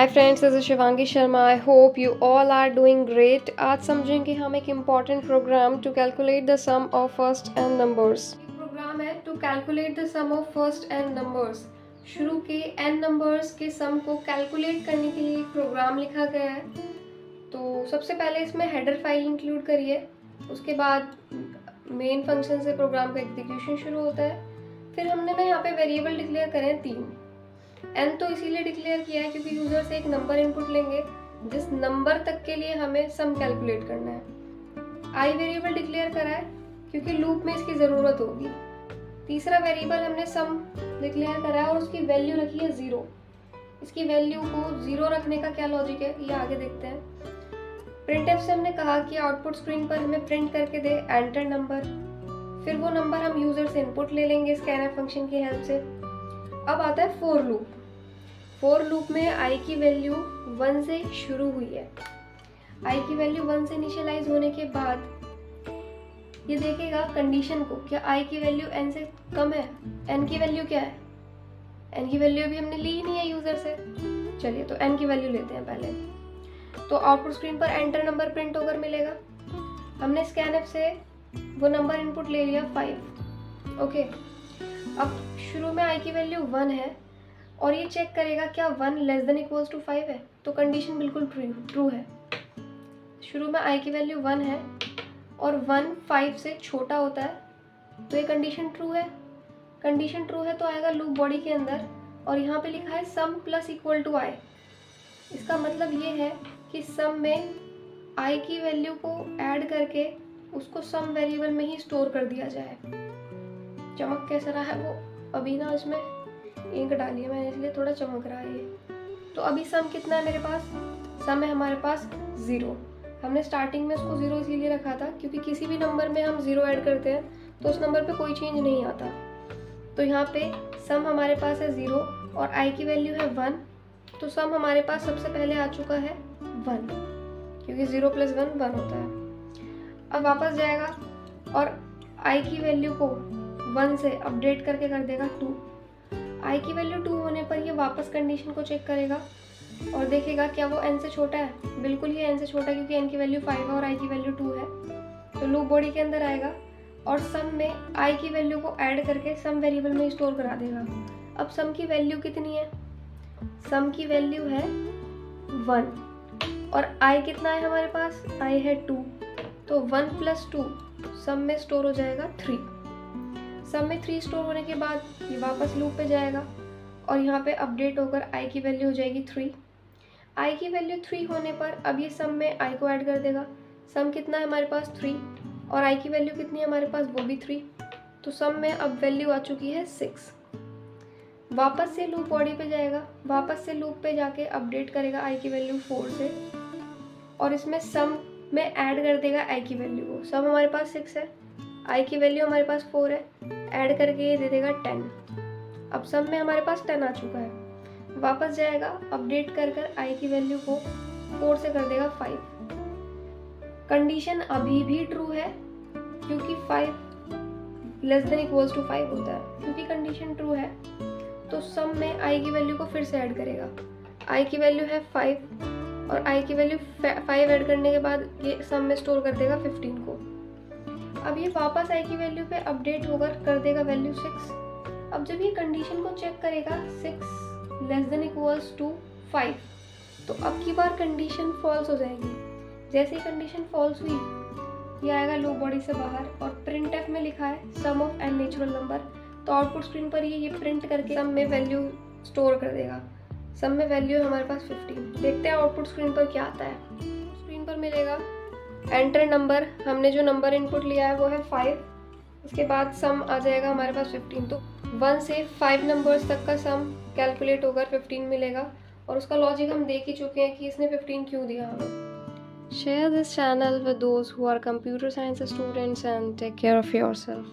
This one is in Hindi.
Hi friends, this is Shivangi Sharma. I hope you all are doing great. आज समझेंगे हम एक important program to calculate the sum of first N numbers. Program है to calculate the sum of first N numbers. शुरू के एन नंबर्स के सम को कैलकुलेट करने के लिए एक प्रोग्राम लिखा गया है। तो सबसे पहले इसमें हेडर फाइल इंक्लूड करिए, उसके बाद मेन फंक्शन से प्रोग्राम का एग्जीक्यूशन शुरू होता है। फिर हमने ना यहाँ पे वेरिएबल डिक्लेयर करें 3। n तो इसीलिए डिक्लेयर किया है क्योंकि यूजर से एक नंबर इनपुट लेंगे जिस नंबर तक के लिए हमें सम कैलकुलेट करना है। i वेरिएबल डिक्लेयर करा है क्योंकि लूप में इसकी ज़रूरत होगी। तीसरा वेरिएबल हमने सम डिक्लेयर करा है और उसकी वैल्यू रखी है 0। इसकी वैल्यू को 0 रखने का क्या लॉजिक है ये आगे देखते हैं। प्रिंटफ से हमने कहा कि आउटपुट स्क्रीन पर हमें प्रिंट करके दे एंटर नंबर। फिर वो नंबर हम यूजर से इनपुट ले लेंगे स्कैनर फंक्शन की हेल्प से। अब आता है फोर लूप। फोर लूप में i की वैल्यू 1 से शुरू हुई है। i की वैल्यू 1 से इनिशियलाइज होने के बाद ये देखेगा कंडीशन को, क्या i की वैल्यू n से कम है। n की वैल्यू क्या है, n की वैल्यू अभी हमने ली ही नहीं है यूजर से। चलिए तो n की वैल्यू लेते हैं पहले। तो आउटपुट स्क्रीन पर एंटर नंबर प्रिंट होकर मिलेगा। हमने स्कैनफ से वो नंबर इनपुट ले लिया 5। ओके, अब शुरू में i की वैल्यू 1 है और ये चेक करेगा क्या 1 लेस देन इक्वल्स टू 5 है। तो कंडीशन बिल्कुल ट्रू है। शुरू में i की वैल्यू 1 है और 1 5 से छोटा होता है तो ये कंडीशन ट्रू है। कंडीशन ट्रू है तो आएगा लूप बॉडी के अंदर और यहाँ पे लिखा है सम प्लस इक्वल टू i। इसका मतलब ये है कि सम में i की वैल्यू को ऐड करके उसको सम वेरिएबल में ही स्टोर कर दिया जाए। चमक कैसा रहा है वो, अभी ना इसमें इंक डाली है मैंने इसलिए थोड़ा चमक रहा है ये। तो अभी सम कितना है मेरे पास, सम है हमारे पास 0। हमने स्टार्टिंग में उसको 0 इसीलिए रखा था क्योंकि किसी भी नंबर में हम 0 ऐड करते हैं तो उस नंबर पे कोई चेंज नहीं आता। तो यहाँ पे सम हमारे पास है 0 और i की वैल्यू है 1। तो सम हमारे पास सबसे पहले आ चुका है 1 क्योंकि 0 + 1 1 होता है। अब वापस जाएगा और i की वैल्यू को 1 से अपडेट करके कर देगा 2। i की वैल्यू 2 होने पर ये वापस कंडीशन को चेक करेगा और देखेगा क्या वो n से छोटा है। बिल्कुल ही n से छोटा है क्योंकि n की वैल्यू 5 है और i की वैल्यू 2 है। तो लूप बॉडी के अंदर आएगा और सम में i की वैल्यू को ऐड करके सम वेरिएबल में स्टोर करा देगा। अब सम की वैल्यू कितनी है, सम की वैल्यू है 1 और i कितना है हमारे पास, i है 2। तो 1 + 2 सम में स्टोर हो जाएगा 3। सम में 3 स्टोर होने के बाद ये वापस लूप पे जाएगा और यहाँ पे अपडेट होकर i की वैल्यू हो जाएगी 3। i की वैल्यू 3 होने पर अब ये सम में i को ऐड कर देगा। सम कितना है हमारे पास 3 और i की वैल्यू कितनी है हमारे पास, वो भी 3। तो सम में अब वैल्यू आ चुकी है 6। वापस से लूप बॉडी पे जाएगा, वापस से लूप पे जाके अपडेट करेगा i की वैल्यू 4 से और इसमें सम में ऐड कर देगा i की वैल्यू को। सम हमारे पास 6 है, i की वैल्यू हमारे पास 4 है, ऐड करके ये दे देगा 10। अब सम में हमारे पास 10 आ चुका है। वापस जाएगा, अपडेट कर i की वैल्यू को 4 से कर देगा 5। कंडीशन अभी भी ट्रू है क्योंकि 5 लेस देन इक्वल्स टू 5 होता है। क्योंकि कंडीशन ट्रू है तो सम में i की वैल्यू को फिर से ऐड करेगा। i की वैल्यू है 5 और i की वैल्यू 5 ऐड करने के बाद ये सम में स्टोर कर देगा 15 को। अब ये वापस i की वैल्यू पे अपडेट होकर कर देगा वैल्यू 6। अब जब ये कंडीशन को चेक करेगा 6 लेस देन इक्वल्स टू 5 तो अब की बार कंडीशन फॉल्स हो जाएगी। जैसे ही कंडीशन फॉल्स हुई ये आएगा लूप बॉडी से बाहर और प्रिंटफ में लिखा है सम ऑफ n नेचुरल नंबर। तो आउटपुट स्क्रीन पर ये प्रिंट करके सम में वैल्यू स्टोर कर देगा। सम में वैल्यू है हमारे पास 15। देखते हैं आउटपुट स्क्रीन पर क्या आता है। स्क्रीन पर मिलेगा एंटर नंबर। हमने जो नंबर इनपुट लिया है वो है 5। उसके बाद सम आ जाएगा हमारे पास 15। तो 1 से 5 नंबर्स तक का सम कैलकुलेट होकर 15 मिलेगा और उसका लॉजिक हम देख ही चुके हैं कि इसने 15 क्यों दिया हमें। Share this channel with those who are computer science students and take care of yourself.